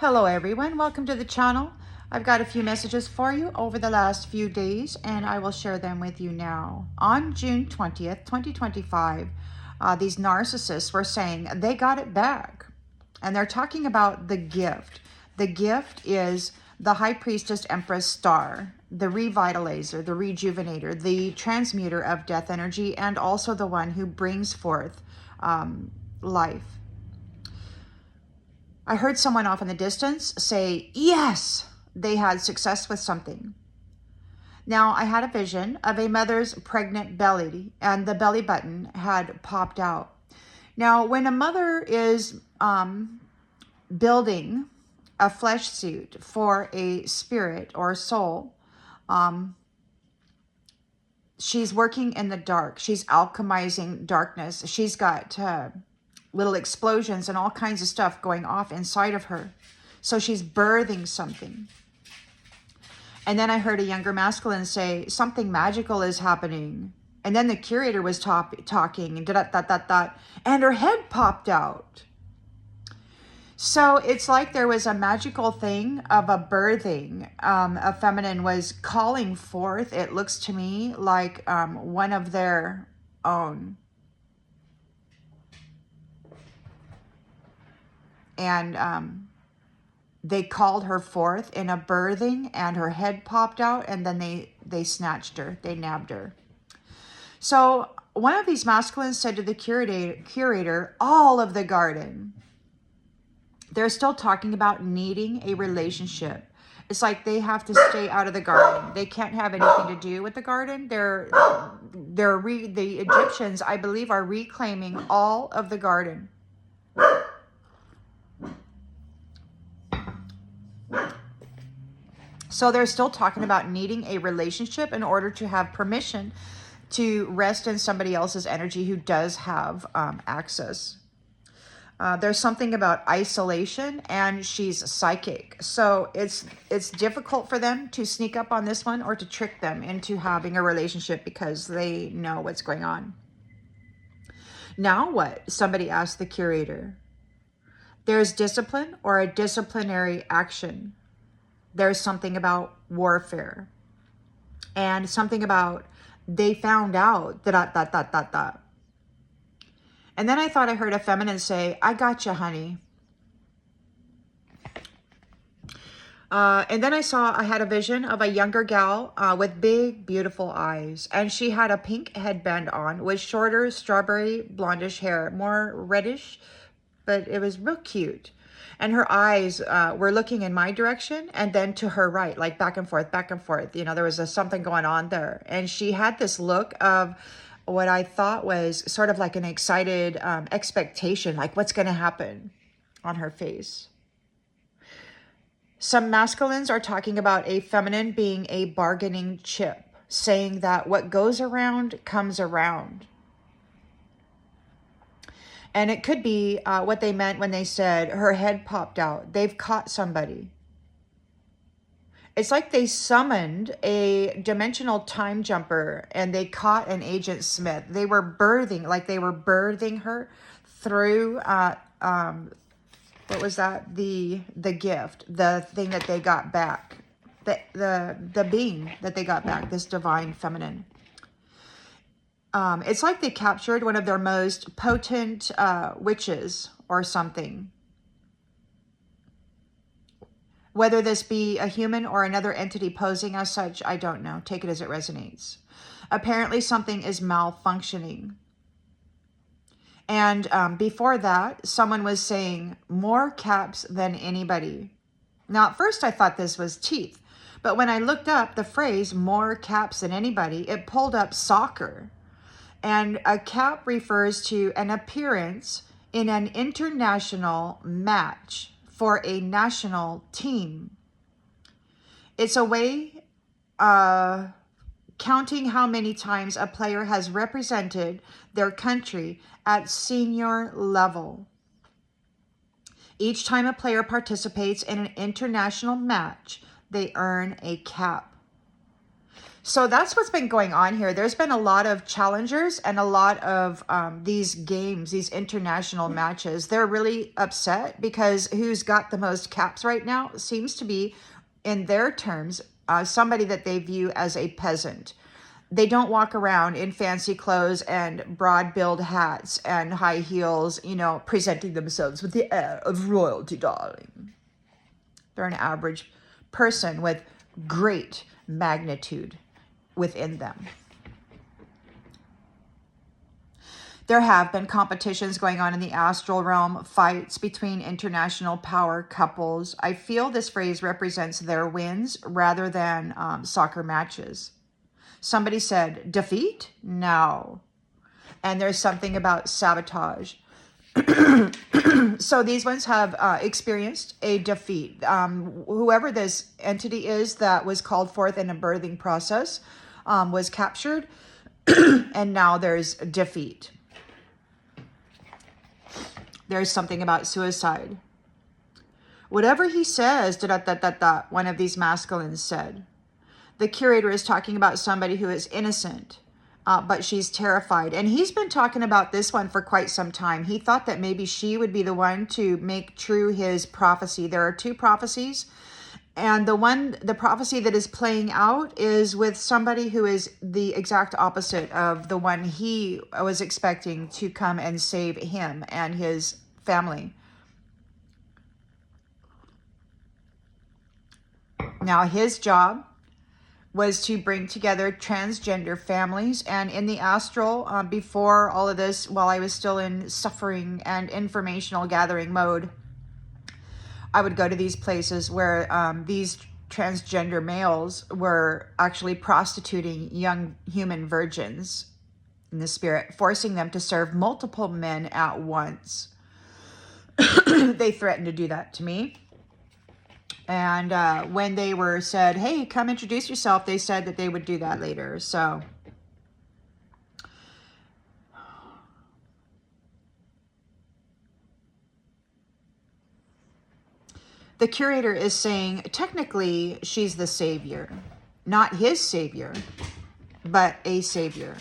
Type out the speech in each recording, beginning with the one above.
Hello everyone, welcome to the channel. I've got a few messages for you over the last few days and I will share them with you now. On June 20th, 2025, these narcissists were saying they got it back. And they're talking about the gift. The gift is the High Priestess Empress Star, the revitalizer, the rejuvenator, the transmuter of death energy, and also the one who brings forth life. I heard someone off in the distance say, yes, they had success with something. Now, I had a vision of a mother's pregnant belly, and the belly button had popped out. Now, when a mother is building a flesh suit for a spirit or soul, she's working in the dark. She's alchemizing darkness. She's got little explosions and all kinds of stuff going off inside of her. So she's birthing something. And then I heard a younger masculine say, something magical is happening. And then the curator was talking, and her head popped out. So it's like there was a magical thing of a birthing. A feminine was calling forth, it looks to me like one of their own. And they called her forth in a birthing, and her head popped out, and then they snatched her, they nabbed her. So one of these masculines said to the curator, all of the garden. They're still talking about needing a relationship. It's like they have to stay out of the garden. They can't have anything to do with the garden. The Egyptians, I believe, are reclaiming all of the garden. So they're still talking about needing a relationship in order to have permission to rest in somebody else's energy who does have access. There's something about isolation, and she's psychic. So it's difficult for them to sneak up on this one or to trick them into having a relationship because they know what's going on. Now what? Somebody asked the curator. There's discipline or a disciplinary action. There's something about warfare. And something about they found out that. And then I thought I heard a feminine say, I got you, honey. And then I had a vision of a younger gal with big, beautiful eyes. And she had a pink headband on with shorter strawberry blondish hair, more reddish, but it was real cute. And her eyes were looking in my direction and then to her right, like back and forth, back and forth. You know, there was something going on there. And she had this look of what I thought was sort of like an excited expectation, like what's going to happen on her face. Some masculines are talking about a feminine being a bargaining chip, saying that what goes around comes around. And it could be what they meant when they said her head popped out. They've caught somebody. It's like they summoned a dimensional time jumper and they caught an Agent Smith. They were birthing her through, what was that? The gift, the thing that they got back, the being that they got back, this divine feminine. It's like they captured one of their most potent witches or something. Whether this be a human or another entity posing as such, I don't know. Take it as it resonates. Apparently something is malfunctioning. And before that, someone was saying more caps than anybody. Now, at first I thought this was teeth. But when I looked up the phrase more caps than anybody, it pulled up soccer. And a cap refers to an appearance in an international match for a national team. It's a way counting how many times a player has represented their country at senior level. Each time a player participates in an international match, they earn a cap. So that's what's been going on here. There's been a lot of challengers and a lot of these games, these international matches. They're really upset because who's got the most caps right now seems to be, in their terms, somebody that they view as a peasant. They don't walk around in fancy clothes and broad-billed hats and high heels, you know, presenting themselves with the air of royalty, darling. They're an average person with great magnitude within them. There have been competitions going on in the astral realm, fights between international power couples. I feel this phrase represents their wins rather than soccer matches. Somebody said, defeat? No. And there's something about sabotage. So these ones have experienced a defeat. Whoever this entity is that was called forth in a birthing process was captured, and now there's defeat. There's something about suicide. Whatever he says, one of these masculines said. The curator is talking about somebody who is innocent, but she's terrified. And he's been talking about this one for quite some time. He thought that maybe she would be the one to make true his prophecy. There are two prophecies. And the prophecy that is playing out is with somebody who is the exact opposite of the one he was expecting to come and save him and his family. Now, his job was to bring together transgender families. And in the astral, before all of this, while I was still in suffering and informational gathering mode, I would go to these places where these transgender males were actually prostituting young human virgins in the spirit, forcing them to serve multiple men at once. They threatened to do that to me. And when they were said, hey, come introduce yourself, they said that they would do that later. So the curator is saying, technically, she's the savior. Not his savior, but a savior.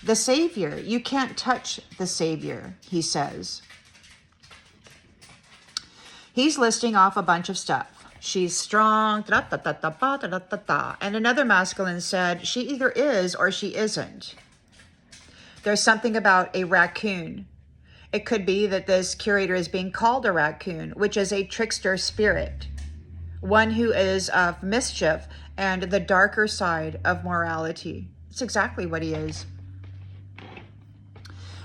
The savior, you can't touch the savior, he says. He's listing off a bunch of stuff. She's strong, and another masculine said, she either is or she isn't. There's something about a raccoon. It could be that this curator is being called a raccoon, which is a trickster spirit, one who is of mischief and the darker side of morality. It's exactly what he is.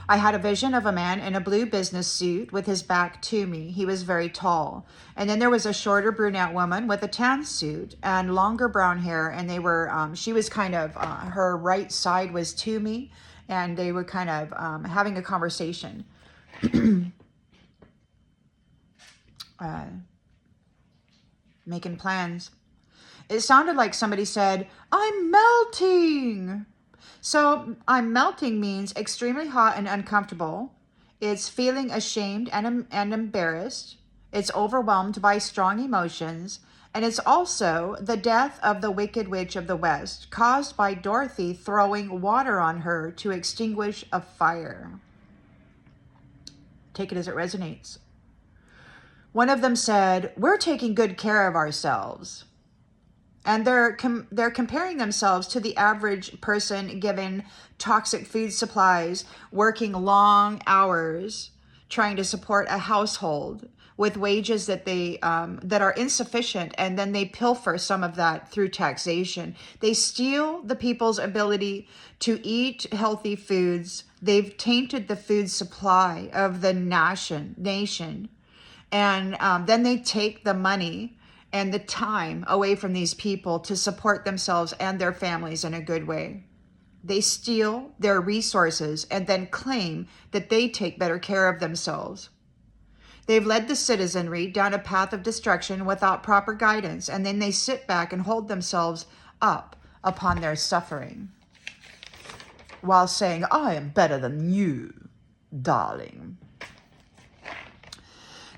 I had a vision of a man in a blue business suit with his back to me. He was very tall. And then there was a shorter brunette woman with a tan suit and longer brown hair. And they were, she was kind of, her right side was to me. And they were kind of having a conversation. Making plans. It sounded like somebody said, I'm melting. So I'm melting means extremely hot and uncomfortable. It's feeling ashamed and embarrassed. It's overwhelmed by strong emotions. And it's also the death of the Wicked Witch of the West, caused by Dorothy throwing water on her to extinguish a fire. Take it as it resonates. One of them said, we're taking good care of ourselves. And they're comparing themselves to the average person given toxic food supplies, working long hours, trying to support a household with wages that they that are insufficient, and then they pilfer some of that through taxation. They steal the people's ability to eat healthy foods. They've tainted the food supply of the nation, and then they take the money and the time away from these people to support themselves and their families in a good way. They steal their resources and then claim that they take better care of themselves. They've led the citizenry down a path of destruction without proper guidance, and then they sit back and hold themselves up upon their suffering while saying, I am better than you, darling.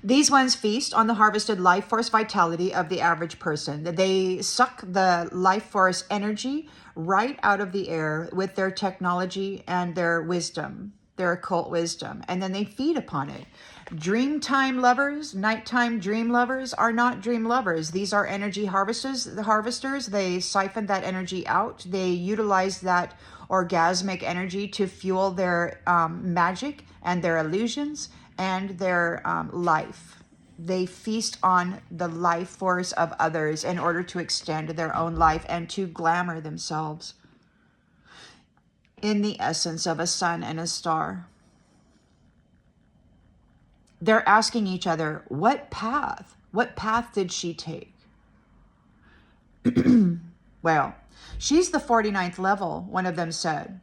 These ones feast on the harvested life force vitality of the average person. They suck the life force energy right out of the air with their technology and their wisdom, their occult wisdom, and then they feed upon it. Dreamtime lovers, nighttime dream lovers are not dream lovers. These are energy harvesters. They siphon that energy out. They utilize that orgasmic energy to fuel their magic and their illusions and their life. They feast on the life force of others in order to extend their own life and to glamour themselves in the essence of a sun and a star. They're asking each other, what path? What path did she take? Well, she's the 49th level, one of them said.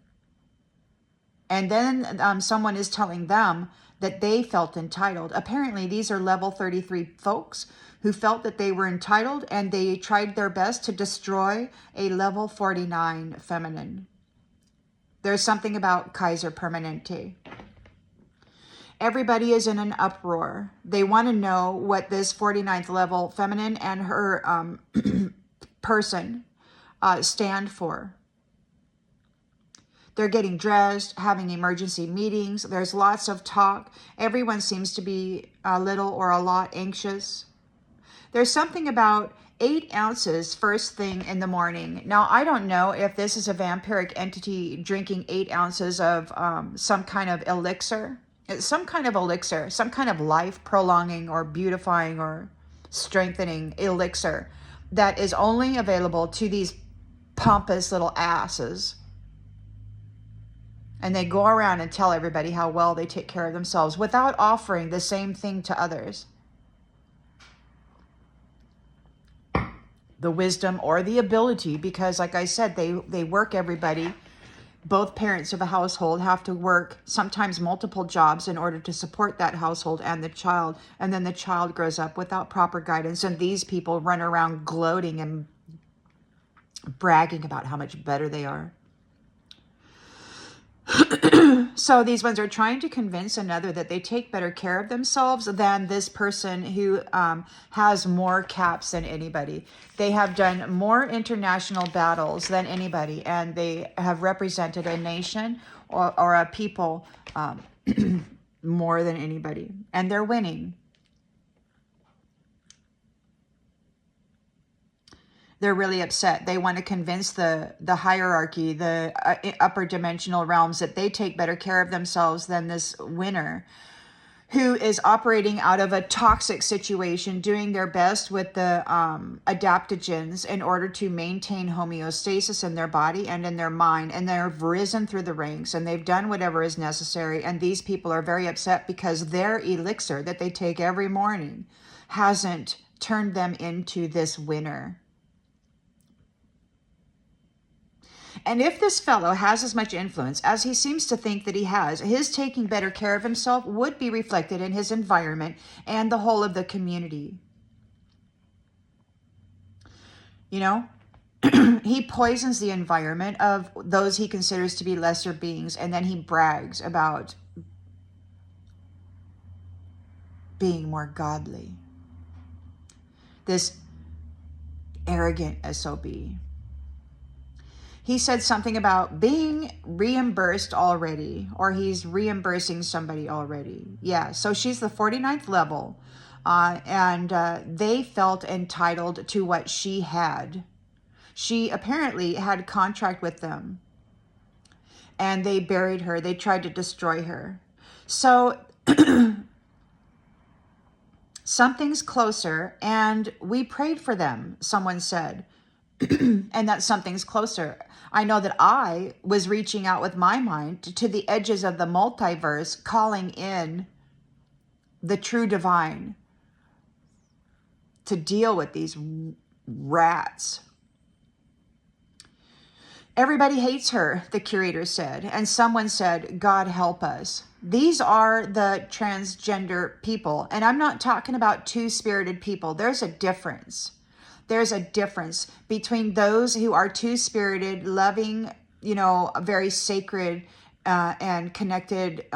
And then someone is telling them that they felt entitled. Apparently, these are level 33 folks who felt that they were entitled, and they tried their best to destroy a level 49 feminine. There's something about Kaiser Permanente. Everybody is in an uproar. They want to know what this 49th level feminine and her person stand for. They're getting dressed, having emergency meetings. There's lots of talk. Everyone seems to be a little or a lot anxious. There's something about 8 ounces first thing in the morning. Now, I don't know if this is a vampiric entity drinking 8 ounces of some kind of elixir. It's some kind of elixir, some kind of life prolonging or beautifying or strengthening elixir that is only available to these pompous little asses. And they go around and tell everybody how well they take care of themselves without offering the same thing to others. The wisdom or the ability, because like I said, they work everybody. Both parents of a household have to work sometimes multiple jobs in order to support that household and the child. And then the child grows up without proper guidance. And these people run around gloating and bragging about how much better they are. So these ones are trying to convince another that they take better care of themselves than this person who has more caps than anybody. They have done more international battles than anybody, and they have represented a nation or a people more than anybody, and they're winning. They're really upset. They want to convince the hierarchy, the upper dimensional realms, that they take better care of themselves than this winner who is operating out of a toxic situation, doing their best with the adaptogens in order to maintain homeostasis in their body and in their mind. And they've risen through the ranks and they've done whatever is necessary. And these people are very upset because their elixir that they take every morning hasn't turned them into this winner. And if this fellow has as much influence as he seems to think that he has, his taking better care of himself would be reflected in his environment and the whole of the community. You know, he poisons the environment of those he considers to be lesser beings, and then he brags about being more godly. This arrogant SOB. He said something about being reimbursed already, or he's reimbursing somebody already. Yeah, so she's the 49th level, and they felt entitled to what she had. She apparently had a contract with them, and they buried her. They tried to destroy her. So something's closer, and we prayed for them, someone said. And that something's closer. I know that I was reaching out with my mind to the edges of the multiverse, calling in the true divine to deal with these rats. Everybody hates her, the curator said, and someone said, God help us. These are the transgender people, and I'm not talking about two-spirited people. There's a difference. There's a difference between those who are two-spirited, loving, very sacred and connected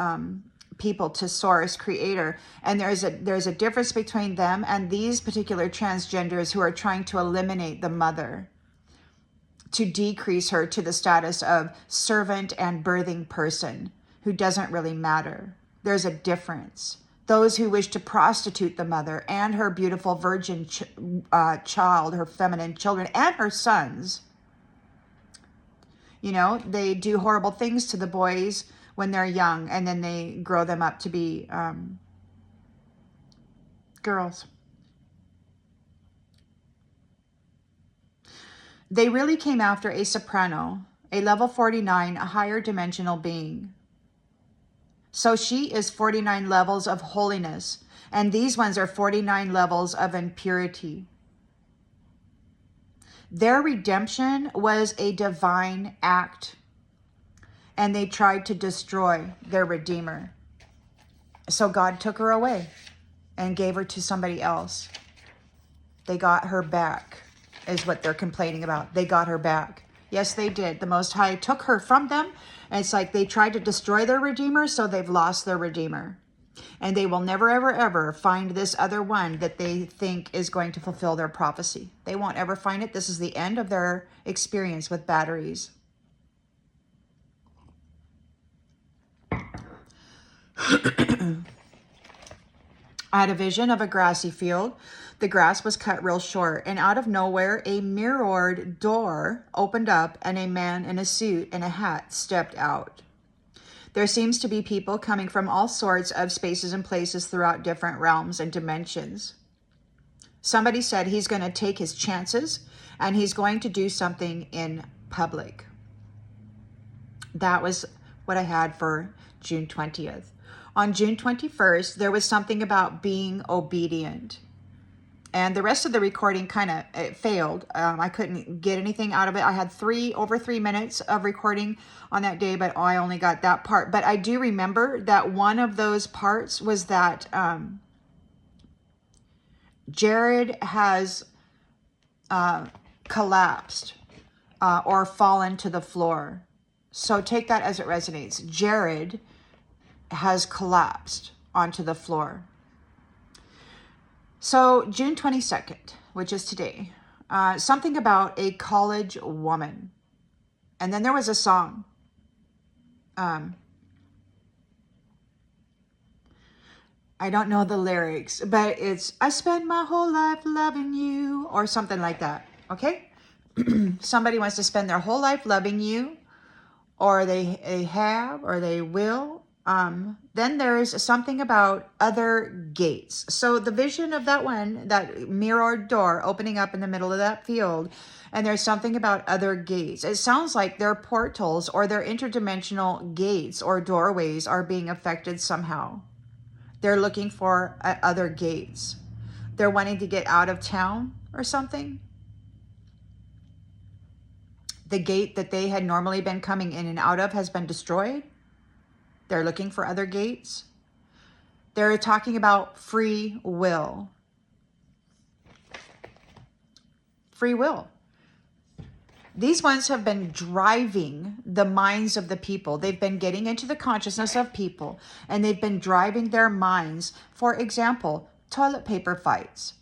people to source, creator. And there's a difference between them and these particular transgenders who are trying to eliminate the mother, to decrease her to the status of servant and birthing person who doesn't really matter. There's a difference. Those who wish to prostitute the mother and her beautiful virgin child, her feminine children, and her sons. You know, they do horrible things to the boys when they're young, and then they grow them up to be girls. They really came after a soprano, a level 49, a higher dimensional being. So she is 49 levels of holiness, and these ones are 49 levels of impurity. Their redemption was a divine act, and they tried to destroy their Redeemer. So God took her away and gave her to somebody else. They got her back, is what they're complaining about. They got her back. Yes, they did. The Most High took her from them, and it's like they tried to destroy their Redeemer, so they've lost their Redeemer. And they will never, ever, ever find this other one that they think is going to fulfill their prophecy. They won't ever find it. This is the end of their experience with batteries. I had a vision of a grassy field. The grass was cut real short, and out of nowhere, a mirrored door opened up, and a man in a suit and a hat stepped out. There seems to be people coming from all sorts of spaces and places throughout different realms and dimensions. Somebody said he's going to take his chances, and he's going to do something in public. That was what I had for June 20th. On June 21st, there was something about being obedient. And the rest of the recording kind of failed. I couldn't get anything out of it. I had over 3 minutes of recording on that day, but I only got that part. But I do remember that one of those parts was that Jared has collapsed or fallen to the floor. So take that as it resonates. Jared has collapsed onto the floor. So June 22nd, which is today, something about a college woman. And then there was a song. I don't know the lyrics, but it's, I spent my whole life loving you, or something like that. Okay? Somebody wants to spend their whole life loving you, or they have, or they will. Then there's something about other gates. So the vision of that one, that mirrored door opening up in the middle of that field, and there's something about other gates. It sounds like their portals or their interdimensional gates or doorways are being affected somehow. They're looking for other gates. They're wanting to get out of town or something. The gate that they had normally been coming in and out of has been destroyed. They're looking for other gates. They're talking about free will. Free will. These ones have been driving the minds of the people. They've been getting into the consciousness of people, and they've been driving their minds. For example, toilet paper fights.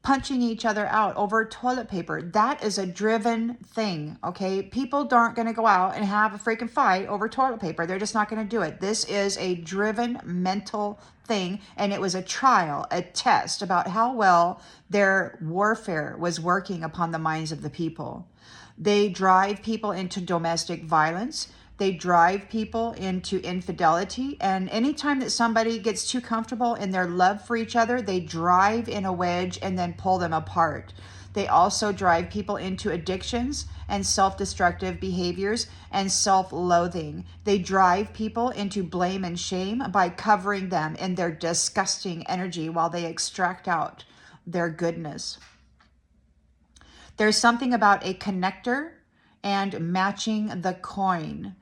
Punching each other out over toilet paper. That is a driven thing, okay? People aren't going to go out and have a freaking fight over toilet paper. They're just not going to do it. This is a driven mental thing, and it was a trial, a test about how well their warfare was working upon the minds of the people. They drive people into domestic violence. They drive people into infidelity. And anytime that somebody gets too comfortable in their love for each other, they drive in a wedge and then pull them apart. They also drive people into addictions and self-destructive behaviors and self-loathing. They drive people into blame and shame by covering them in their disgusting energy while they extract out their goodness. There's something about a connector and matching the coin.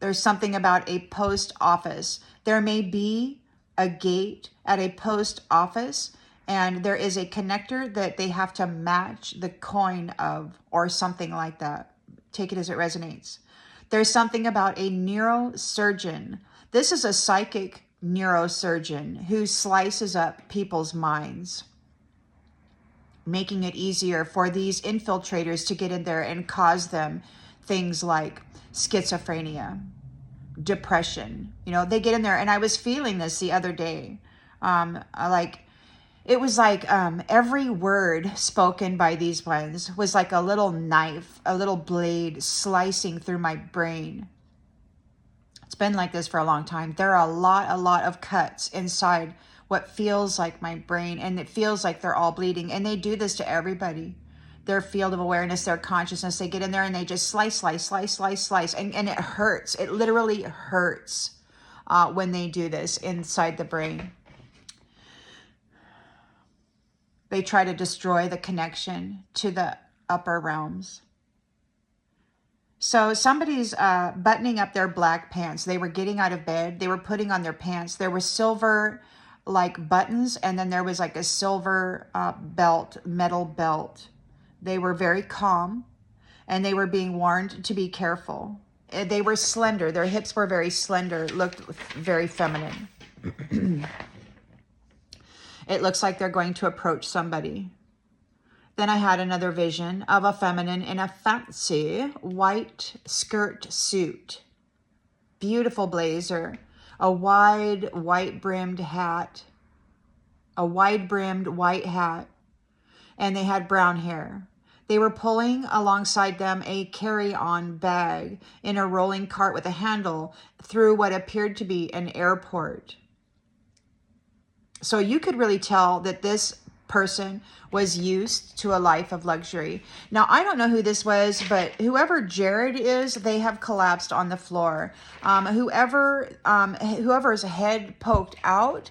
There's something about a post office. There may be a gate at a post office, and there is a connector that they have to match the coin of, or something like that. Take it as it resonates. There's something about a neurosurgeon This is a psychic neurosurgeon who slices up people's minds, making it easier for these infiltrators to get in there and cause them things like schizophrenia, depression. You know, they get in there, and I was feeling this the other day. It was like every word spoken by these ones was like a little knife, a little blade slicing through my brain. It's been like this for a long time. There are a lot of cuts inside what feels like my brain, and it feels like they're all bleeding. And they do this to everybody. Their field of awareness, their consciousness, they get in there and they just slice. And it hurts. It literally hurts when they do this inside the brain. They try to destroy the connection to the upper realms. So somebody's buttoning up their black pants. They were getting out of bed. They were putting on their pants. There were silver like buttons, and then there was like a silver belt, metal belt. They were very calm, and they were being warned to be careful. They were slender. Their hips were very slender, looked very feminine. It looks like they're going to approach somebody. Then I had another vision of a feminine in a fancy white skirt suit. Beautiful blazer. A wide white-brimmed hat. A wide-brimmed white hat. And they had brown hair. They were pulling alongside them a carry-on bag in a rolling cart with a handle through what appeared to be an airport. So you could really tell that this person was used to a life of luxury. Now, I don't know who this was, but whoever Jared is, they have collapsed on the floor. Whoever's head poked out,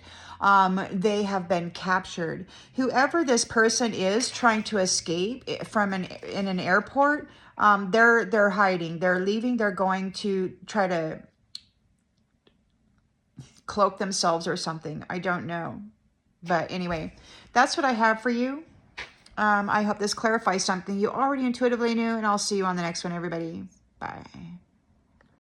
they have been captured. Whoever this person is trying to escape from in an airport, they're hiding. They're leaving. They're going to try to cloak themselves or something. I don't know. But anyway, that's what I have for you. I hope this clarifies something you already intuitively knew, and I'll see you on the next one, everybody. Bye.